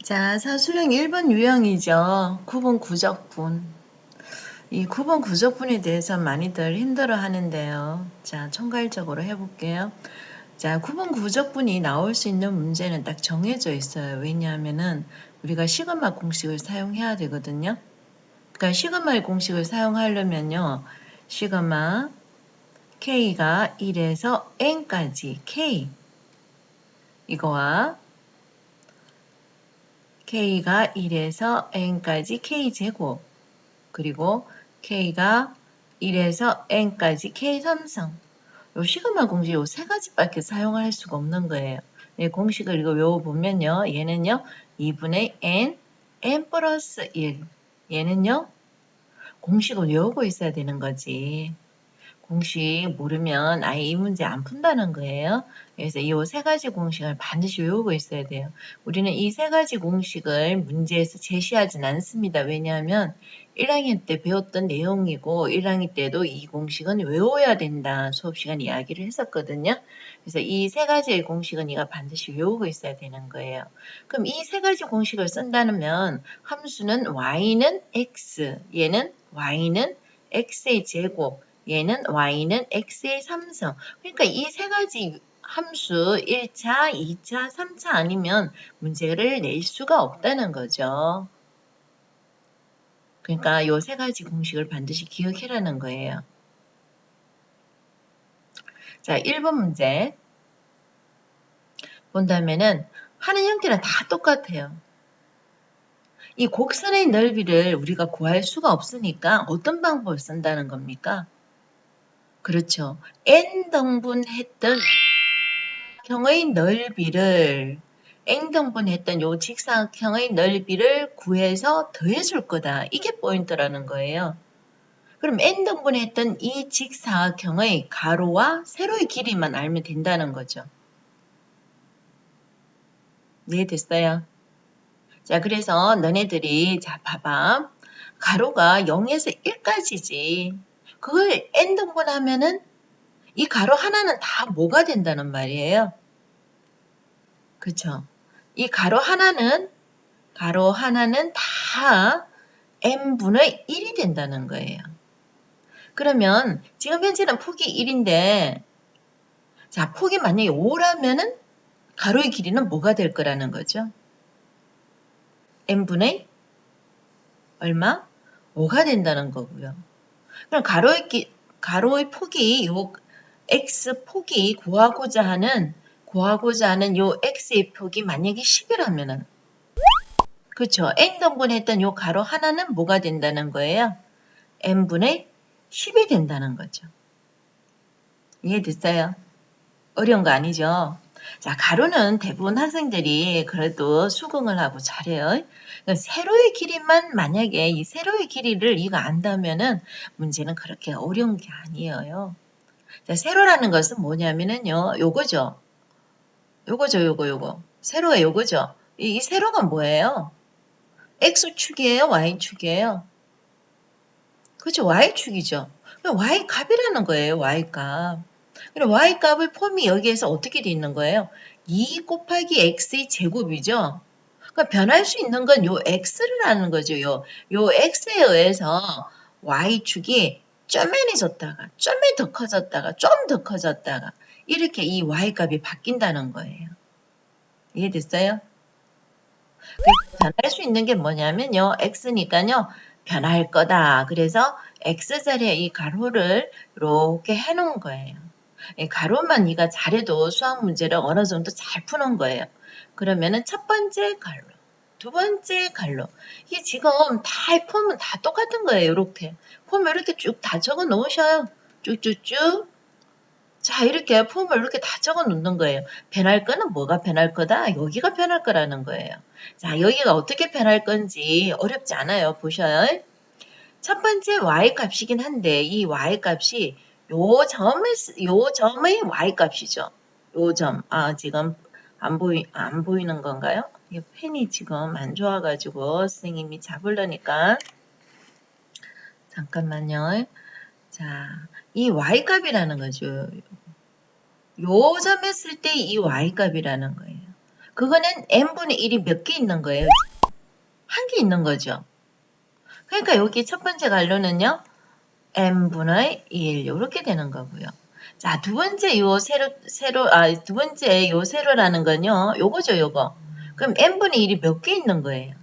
자, 사수령 1번 유형이죠. 구분 구적분. 이 구분 구적분에 대해서 많이들 힘들어 하는데요. 자, 총괄적으로 해볼게요. 자, 구분 구적분이 나올 수 있는 문제는 딱 정해져 있어요. 왜냐하면은 우리가 시그마 공식을 사용해야 되거든요. 그러니까 시그마의 공식을 사용하려면요. 시그마 K가 1에서 N까지 K 이거와 K가 1에서 N까지 K제곱 그리고 K가 1에서 N까지 K3승 요 시그마 공식 요 세 가지밖에 사용할 수가 없는 거예요. 이 공식을 이거 외워보면요. 얘는요. 2분의 N, N 플러스 1 얘는요. 공식을 외우고 있어야 되는 거지. 공식 모르면 아예 이 문제 안 푼다는 거예요. 그래서 이 세 가지 공식을 반드시 외우고 있어야 돼요. 우리는 이 세 가지 공식을 문제에서 제시하진 않습니다. 왜냐하면 1학년 때 배웠던 내용이고 1학년 때도 이 공식은 외워야 된다. 수업시간 이야기를 했었거든요. 그래서 이 세 가지의 공식은 네가 반드시 외우고 있어야 되는 거예요. 그럼 이 세 가지 공식을 쓴다면 함수는 y는 x, 얘는 y는 x의 제곱, 얘는 y는 x의 3승. 그러니까 이 세 가지 함수 1차, 2차, 3차 아니면 문제를 낼 수가 없다는 거죠. 그러니까 이 세 가지 공식을 반드시 기억해라는 거예요. 자, 1번 문제 본다면은 하는 형태는 다 똑같아요. 이 곡선의 넓이를 우리가 구할 수가 없으니까 어떤 방법을 쓴다는 겁니까? 그렇죠. n등분 했던 직사각형의 넓이를 n등분 했던 요 직사각형의 넓이를 구해서 더해줄 거다. 이게 포인트라는 거예요. 그럼 n등분 했던 이 직사각형의 가로와 세로의 길이만 알면 된다는 거죠. 이해됐어요? 자, 그래서 너네들이 자 봐봐. 가로가 0에서 1까지지. 그걸 n등분 하면은 이 가로 하나는 다 뭐가 된다는 말이에요. 그쵸? 이 가로 하나는 다 n분의 1이 된다는 거예요. 그러면 지금 현재는 폭이 1인데 자, 폭이 만약에 5라면은 가로의 길이는 뭐가 될 거라는 거죠? n분의 얼마? 5가 된다는 거고요. 그럼 가로의 폭이 요 x 폭이 구하고자 하는 요 x의 폭이 만약에 10이라면은 그렇죠. n등분 했던 요 가로 하나는 뭐가 된다는 거예요? n분의 10이 된다는 거죠. 이해됐어요? 어려운 거 아니죠? 자, 가로는 대부분 학생들이 그래도 수긍을 하고 잘해요. 그러니까 세로의 길이만 만약에 이 세로의 길이를 이거 안다면은 문제는 그렇게 어려운 게 아니에요. 자, 세로라는 것은 뭐냐면은요, 요거죠. 요거. 세로의 요거죠. 이 세로가 뭐예요? X축이에요? Y축이에요? 그렇죠. Y축이죠. Y값이라는 거예요. Y값. 그럼 Y값의 폼이 여기에서 어떻게 돼 있는 거예요? 2 곱하기 X의 제곱이죠. 그러니까 변할 수 있는 건 요 X를 하는 거죠. 요 X에 의해서 Y축이 쪼매해졌다가, 좀이 더 커졌다가, 좀 더 커졌다가, 이렇게 이 Y값이 바뀐다는 거예요. 이해됐어요? 변할 수 있는 게 뭐냐면요. x니까요. 변할 거다. 그래서 x자리에 이 가로를 이렇게 해놓은 거예요. 이 가로만 네가 잘해도 수학 문제를 어느 정도 잘 푸는 거예요. 그러면은 첫 번째 가로, 두 번째 가로. 이게 지금 다 폼은 다 똑같은 거예요. 이렇게 폼 이렇게 쭉 다 적어 놓으셔요. 쭉쭉쭉. 자, 이렇게 폼을 이렇게 다 적어 놓는 거예요. 변할 거는 뭐가 변할 거다? 여기가 변할 거라는 거예요. 자, 여기가 어떻게 변할 건지 어렵지 않아요. 보셔요. 첫 번째 y 값이긴 한데 이 y 값이 요 점의 y 값이죠. 요 점. 아, 지금 안 보이는 건가요? 이 펜이 지금 안 좋아가지고 선생님이 잡으려니까 잠깐만요. 자, 이 y 값이라는 거죠. 요 점 했을 때 이 y값이라는 거예요. 그거는 n분의 1이 몇 개 있는 거예요? 한 개 있는 거죠. 그러니까 여기 첫 번째 갈로는요. n분의 1 이렇게 되는 거고요. 자, 두 번째 두 번째 요 세로라는 건요. 요거죠, 요거. 그럼 n분의 1이 몇 개 있는 거예요?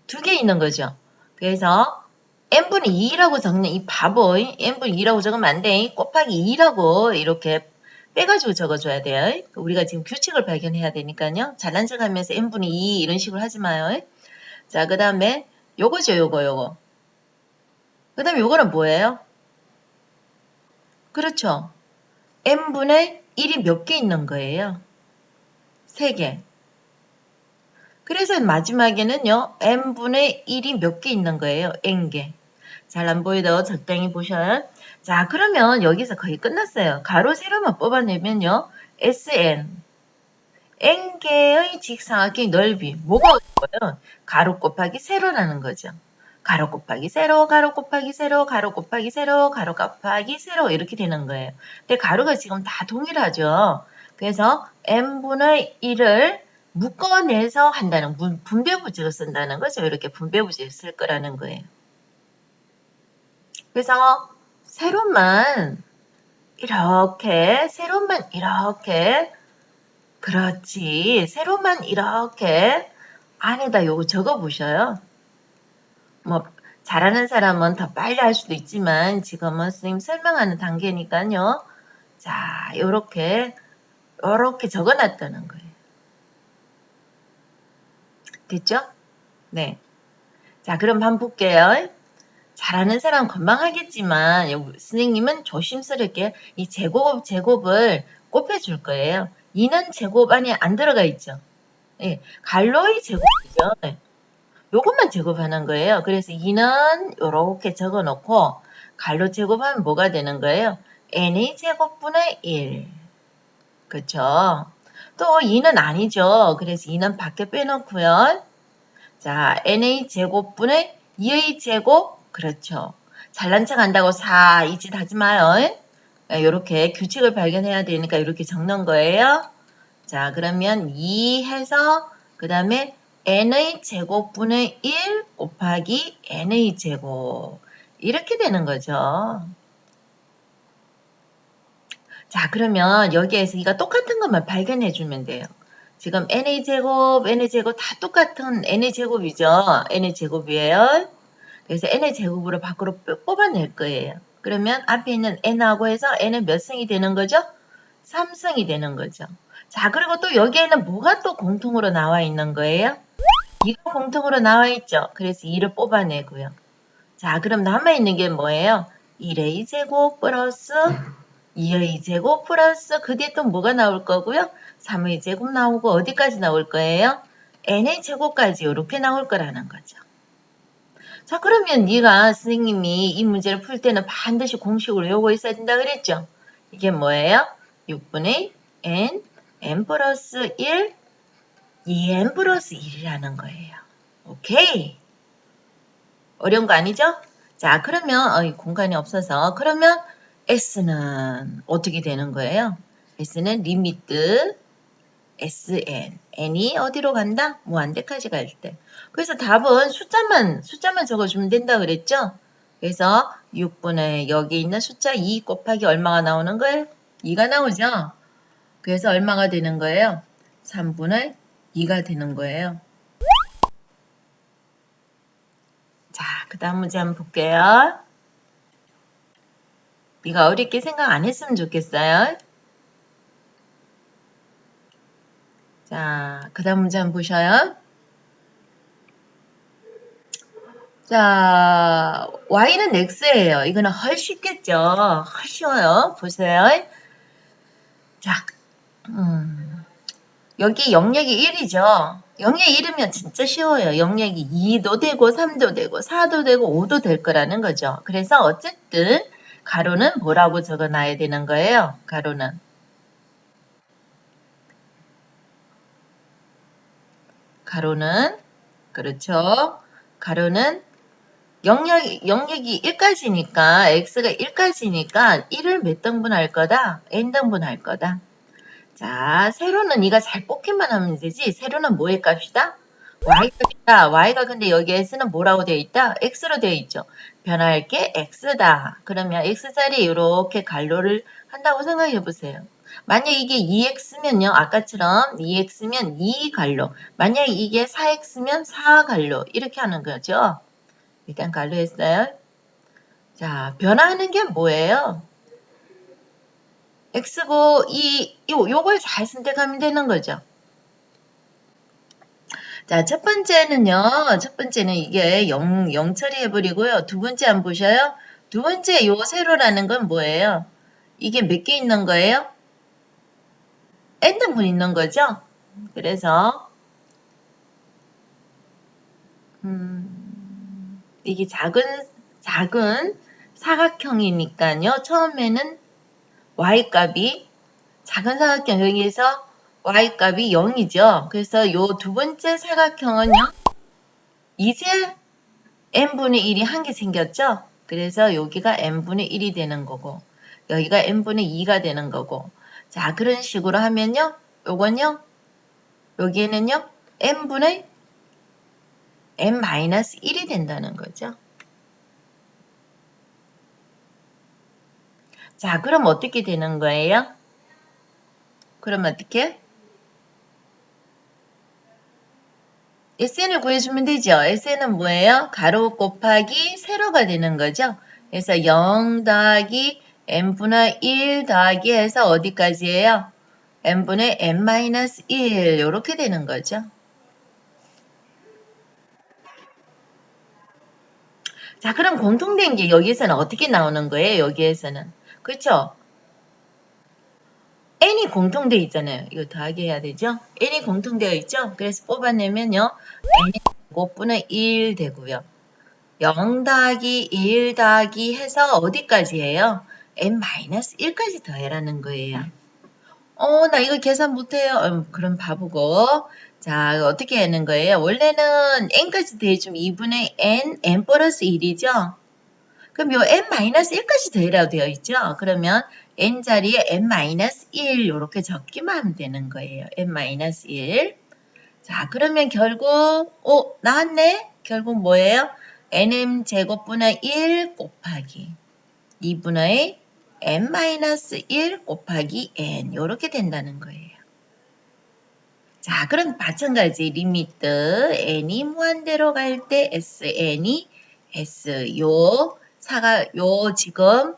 두 개 있는 거죠. 그래서 n분의 2라고 적는 이 바보, n분의 2라고 적으면 안 돼. 곱하기 2라고 이렇게 빼가지고 적어줘야 돼요. 우리가 지금 규칙을 발견해야 되니까요. 잘난 척하면서 n분의 2 이런 식으로 하지 마요. 자, 그 다음에 요거죠, 요거. 그 다음에 요거는 뭐예요? 그렇죠. n분의 1이 몇 개 있는 거예요? 3개. 그래서 마지막에는요. n분의 1이 몇 개 있는 거예요? n개. 잘 안 보이도 적당히 보셔요. 자, 그러면 여기서 거의 끝났어요. 가로 세로만 뽑아내면요. Sn. n개의 직사각형 넓이. 뭐가 어려워요? 가로 곱하기 세로라는 거죠. 가로 곱하기 세로, 가로 곱하기 세로, 가로 곱하기 세로, 가로 곱하기 세로 이렇게 되는 거예요. 근데 가로가 지금 다 동일하죠. 그래서 n분의 1을 묶어내서 한다는 분배부지를 쓴다는 거죠. 이렇게 분배부지를 쓸 거라는 거예요. 그래서 세로만 이렇게 그렇지. 세로만 이렇게 안에다 요거 적어 보셔요. 뭐 잘하는 사람은 더 빨리 할 수도 있지만 지금은 선생님 설명하는 단계니까요. 자, 요렇게 적어 놨다는 거예요. 됐죠? 네. 자, 그럼 한번 볼게요. 잘하는 사람 금방 하겠지만 선생님은 조심스럽게 이 제곱을 곱해줄 거예요. 2는 제곱 안에 안 들어가 있죠. 예, 갈로의 제곱이죠. 네. 요것만 제곱하는 거예요. 그래서 2는 이렇게 적어놓고 갈로 제곱하면 뭐가 되는 거예요? n의 제곱분의 1. 그쵸? 또 2는 아니죠. 그래서 2는 밖에 빼놓고요. 자, n의 제곱분의 2의 제곱. 그렇죠. 잘난 척 한다고 4, 이 짓 하지 마요. 이렇게 규칙을 발견해야 되니까 이렇게 적는 거예요. 자, 그러면 2 해서 그 다음에 n의 제곱분의 1 곱하기 n의 제곱. 이렇게 되는 거죠. 자, 그러면 여기에서 이가 똑같은 것만 발견해 주면 돼요. 지금 n의 제곱 다 똑같은 n의 제곱이죠. n의 제곱이에요. 그래서 n의 제곱으로 밖으로 뽑아낼 거예요. 그러면 앞에 있는 n하고 해서 n은 몇 승이 되는 거죠? 3승이 되는 거죠. 자, 그리고 또 여기에는 뭐가 또 공통으로 나와 있는 거예요? 2가 공통으로 나와 있죠. 그래서 2를 뽑아내고요. 자, 그럼 남아있는 게 뭐예요? 1의 제곱 플러스 2의 제곱 플러스 그게 또 뭐가 나올 거고요? 3의 제곱 나오고 어디까지 나올 거예요? n의 제곱까지 이렇게 나올 거라는 거죠. 자, 그러면 네가 선생님이 이 문제를 풀 때는 반드시 공식을 외우고 있어야 된다 그랬죠? 이게 뭐예요? 6분의 n 플러스 1, 2n 플러스 1이라는 거예요. 오케이? 어려운 거 아니죠? 자, 그러면 공간이 없어서 그러면 s는 어떻게 되는 거예요? s는 리미트 Sn. n이 어디로 간다? 무한대까지 갈 때. 그래서 답은 숫자만 적어주면 된다 그랬죠? 그래서 6분의 여기 있는 숫자 2 곱하기 얼마가 나오는 거예요? 2가 나오죠? 그래서 얼마가 되는 거예요? 3분의 2가 되는 거예요. 자, 그 다음 문제 한번 볼게요. 네가 어렵게 생각 안 했으면 좋겠어요. 자, 그 다음 문제 한번 보셔요. 자, y는 x예요. 이거는 훨 쉽겠죠. 훨 쉬워요. 보세요. 자, 여기 영역이 1이죠. 영역이 1이면 진짜 쉬워요. 영역이 2도 되고 3도 되고 4도 되고 5도 될 거라는 거죠. 그래서 어쨌든 가로는 뭐라고 적어놔야 되는 거예요. 가로는. 그렇죠. 가로는 영역이 1까지니까 x가 1까지니까 1을 몇 등분 할 거다? n등분 할 거다. 자, 세로는 네가 잘 뽑기만 하면 되지. 세로는 뭐의 값이다? y 값이다. y가 근데 여기에서는 뭐라고 되어 있다? x로 되어 있죠. 변화할 게 x다. 그러면 x자리에 이렇게 갈로를 한다고 생각해 보세요. 만약 이게 2x면요. 아까처럼 2x면 2갈로. 만약 이게 4x면 4갈로. 이렇게 하는 거죠. 일단 갈로 했어요. 자, 변화하는 게 뭐예요? x고 요걸 잘 선택하면 되는 거죠. 자, 첫 번째는 이게 0 처리해버리고요. 두 번째 안 보셔요? 두 번째 요 세로라는 건 뭐예요? 이게 몇 개 있는 거예요? n등분 있는 거죠? 그래서 이게 작은 사각형이니까요. 처음에는 y값이 작은 사각형 여기에서 y값이 0이죠. 그래서 요 두 번째 사각형은요. 이제 n분의 1이 한 개 생겼죠? 그래서 여기가 n분의 1이 되는 거고 여기가 n분의 2가 되는 거고 자 그런 식으로 하면요. 요건요. 여기에는요. n분의 n-1이 된다는 거죠. 자 그럼 어떻게 되는 거예요? 그럼 어떻게? SN을 구해주면 되죠. SN은 뭐예요? 가로 곱하기 세로가 되는 거죠. 그래서 0 더하기 n분의 1 더하기 해서 어디까지예요? n분의 n-1 이렇게 되는 거죠. 자 그럼 공통된 게 여기에서는 어떻게 나오는 거예요? 여기에서는. 그렇죠? n이 공통되어 있잖아요. 이거 더하기 해야 되죠? n이 공통되어 있죠? 그래서 뽑아내면요. n의 제곱분의 1 되고요. 0 더하기 1 더하기 해서 어디까지 해요? n-1까지 더해라는 거예요. 나 이거 계산 못해요. 그럼 바보고. 자, 어떻게 하는 거예요? 원래는 n까지 더해주면 2분의 n 플러스 1이죠? 그럼 요 n-1까지 더해라고 되어 있죠? 그러면 n 자리에 n-1 이렇게 적기만 하면 되는 거예요. n-1. 자, 그러면 결국 나왔네? 결국 뭐예요? nm 제곱분의 1 곱하기 2분의 n-1 곱하기 n 이렇게 된다는 거예요. 자, 그럼 마찬가지 리미트 n이 무한대로 갈 때 sn이 s 요 지금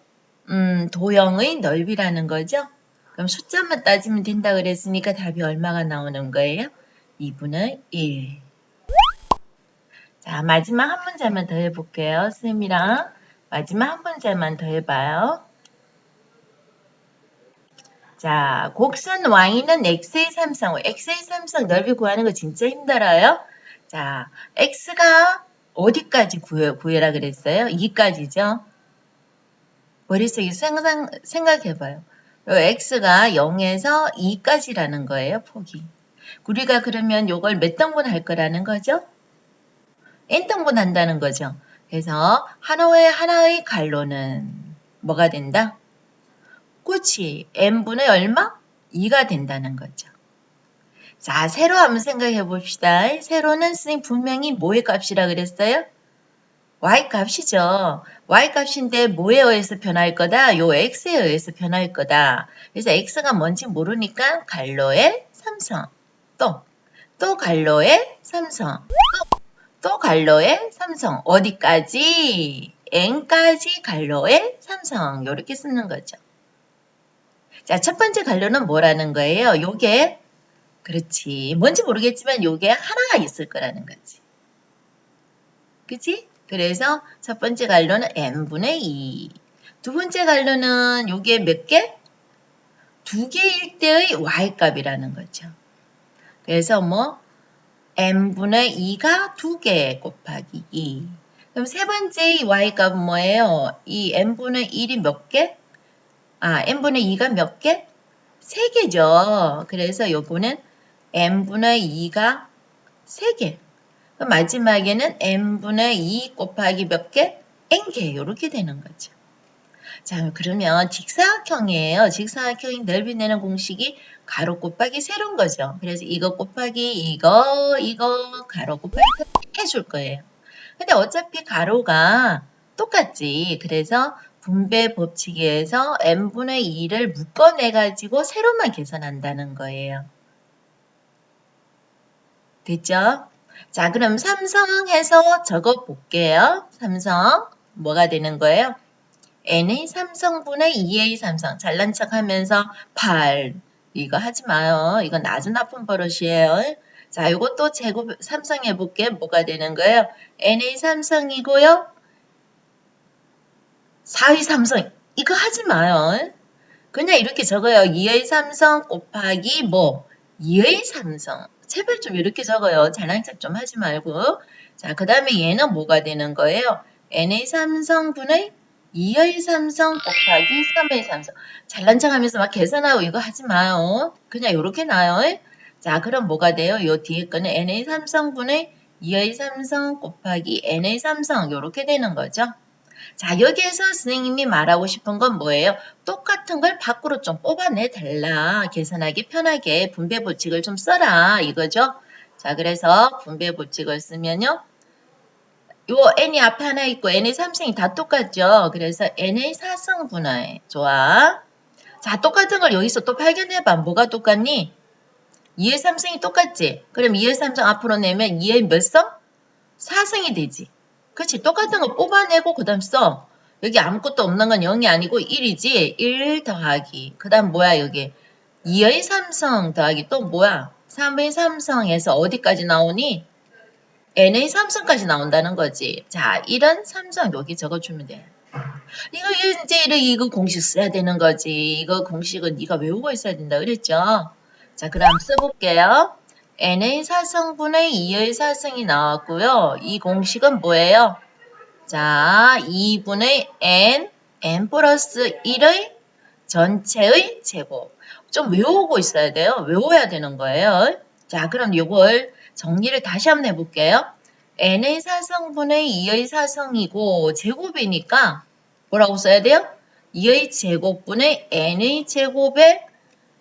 도형의 넓이라는 거죠. 그럼 숫자만 따지면 된다 그랬으니까 답이 얼마가 나오는 거예요? 2분의 1. 자, 마지막 한 문제만 더 해볼게요. 쌤이랑 마지막 한 문제만 더 해봐요. 자, 곡선 y는 x의 3성, x의 3성 넓이 구하는 거 진짜 힘들어요. 자, x가 어디까지 구해라 그랬어요? 2까지죠? 머릿속에 생각해봐요. x가 0에서 2까지라는 거예요, 폭이. 우리가 그러면 이걸 몇 등분 할 거라는 거죠? n등분 한다는 거죠. 그래서 하나의 갈로는 뭐가 된다? 그치. n분의 얼마? 2가 된다는 거죠. 자, 세로 한번 생각해 봅시다. 세로는 선생님 분명히 뭐의 값이라 그랬어요? y 값이죠. y 값인데 뭐에 의해서 변할 거다? 요 x에 의해서 변할 거다. 그래서 x가 뭔지 모르니까 갈로의 삼성. 또 갈로의 삼성. 또 갈로의 삼성. 어디까지? n까지 갈로의 삼성. 이렇게 쓰는 거죠. 자, 첫 번째 갈로는 뭐라는 거예요? 요게 그렇지. 뭔지 모르겠지만 요게 하나가 있을 거라는 거지. 그치? 그래서 첫 번째 갈로는 n분의 2. 두 번째 갈로는 요게 몇 개? 두 개일 때의 y값이라는 거죠. 그래서 뭐 n분의 2가 2개 곱하기 2. 그럼 세 번째 y값은 뭐예요? 이 n분의 1이 몇 개? n분의 2가 몇 개? 3개죠. 그래서 요거는 n분의 2가 3개. 그럼 마지막에는 n분의 2 곱하기 몇 개? n개. 이렇게 되는 거죠. 자, 그러면 직사각형이에요. 직사각형이 넓이 내는 공식이 가로 곱하기 세로인 거죠. 그래서 이거 곱하기 이거 가로 곱하기 세로 해줄 거예요. 근데 어차피 가로가 똑같지. 그래서 분배 법칙에서 n분의 2를 묶어내가지고 세로만 계산한다는 거예요. 됐죠? 자, 그럼 삼성해서 적어 볼게요. 삼성 뭐가 되는 거예요? n의 삼성분의 2의 삼성. 잘난 척 하면서 8. 이거 하지 마요. 이건 아주 나쁜 버릇이에요. 자, 이것도 제곱 삼성해 볼게. 뭐가 되는 거예요? n의 삼성이고요. 4의 삼성. 이거 하지 마요. 그냥 이렇게 적어요. 2의 삼성 곱하기 뭐? 2의 삼성. 제발 좀 이렇게 적어요. 잘난 척 좀 하지 말고. 자, 그 다음에 얘는 뭐가 되는 거예요? n의 삼성분의 2의 삼성 곱하기 3의 삼성. 잘난 척 하면서 막 계산하고 이거 하지 마요. 그냥 이렇게 놔요. 자, 그럼 뭐가 돼요? 요 뒤에 거는 n의 삼성분의 2의 삼성 곱하기 n의 삼성. 이렇게 되는 거죠. 자, 여기에서 선생님이 말하고 싶은 건 뭐예요? 똑같은 걸 밖으로 좀 뽑아내 달라. 계산하기 편하게 분배 법칙을 좀 써라. 이거죠? 자, 그래서 분배 법칙을 쓰면요. 요 n이 앞에 하나 있고 n의 3승이 다 똑같죠? 그래서 n의 4승 분할. 좋아. 자, 똑같은 걸 여기서 또 발견해봐. 뭐가 똑같니? 2의 3승이 똑같지? 그럼 2의 3승 앞으로 내면 2의 몇 성? 4승이 되지. 그치? 똑같은 거 뽑아내고 그 다음 써. 여기 아무것도 없는 건 0이 아니고 1이지. 1 더하기. 그 다음 뭐야 여기. 2의 3성 더하기 또 뭐야. 3의 3성에서 어디까지 나오니? n의 3성까지 나온다는 거지. 자, 1은 3성 여기 적어주면 돼. 이거 이제 이거 공식 써야 되는 거지. 이거 공식은 네가 외우고 있어야 된다 그랬죠? 자, 그럼 써볼게요. n의 4성분의 2의 4승이 나왔고요. 이 공식은 뭐예요? 자, 2분의 n 플러스 1의 전체의 제곱. 좀 외우고 있어야 돼요. 외워야 되는 거예요. 자, 그럼 이걸 정리를 다시 한번 해볼게요. n의 4성분의 2의 4성이고 제곱이니까 뭐라고 써야 돼요? 2의 제곱분의 n의 제곱에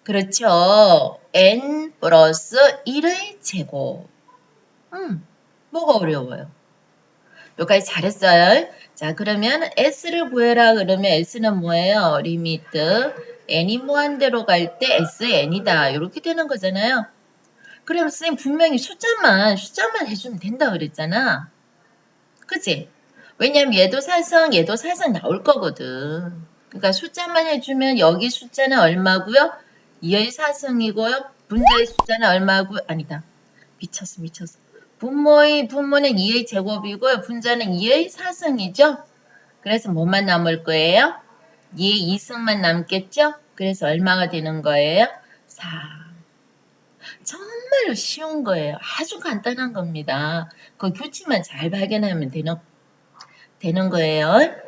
그렇죠. n 플러스 1의 제곱. 뭐가 어려워요? 여기까지 잘했어요. 자, 그러면 s를 구해라 그러면 s는 뭐예요? 리미트 n이 무한대로 갈 때 sn이다. 이렇게 되는 거잖아요. 그럼 선생님 분명히 숫자만 해주면 된다 그랬잖아. 그치? 왜냐면 얘도 사성, 얘도 사성 나올 거거든. 그러니까 숫자만 해주면 여기 숫자는 얼마고요? 2의 사성이고요. 분자의 숫자는 얼마고? 아니다. 미쳤어. 분모는 2의 제곱이고요. 분자는 2의 사승이죠. 그래서 뭐만 남을 거예요? 2의 2승만 남겠죠? 그래서 얼마가 되는 거예요? 4. 정말로 쉬운 거예요. 아주 간단한 겁니다. 그 규칙만 잘 발견하면 되는 거예요.